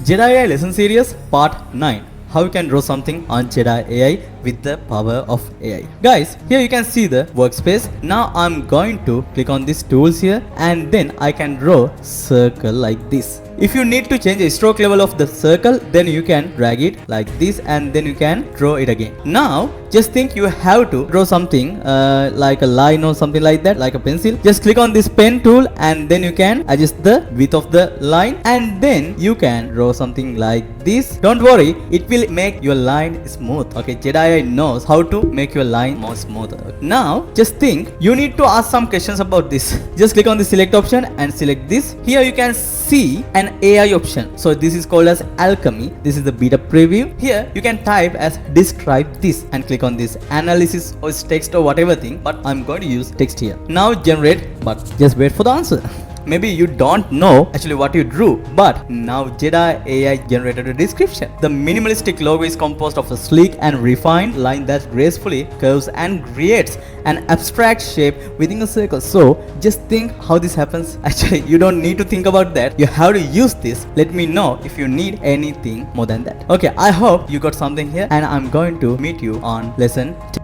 JedaAI lesson series part 9. How you can draw something on JedaAI with the power of AI. Guys, here you can see the workspace. Now I'm going to click on these tools here and then I can draw circle like this. If you need to change the stroke level of the circle, then you can drag it like this and then you can draw it again. Now just think you have to draw something like a line or something like that, like a pencil. Just click on this pen tool and then you can adjust the width of the line and then you can draw something like this. Don't worry, it will make your line smooth. Okay, JedaAI knows how to make your line more smoother. Now just think you need to ask some questions about this. Just click on the select option and select this. Here you can see an AI option. So this is called as Alchemy. This is the beta preview. Here you can type as describe this and click on this analysis or text or whatever thing, but I'm going to use text here. Now generate, but just wait for the answer. Maybe you don't know actually what you drew, but now JedaAI generated a description. The minimalistic logo is composed of a sleek and refined line that gracefully curves and creates an abstract shape within a circle. So just think how this happens. Actually, you don't need to think about that. You have to use this. Let me know if you need anything more than that. Okay, I hope you got something here and I'm going to meet you on lesson 10.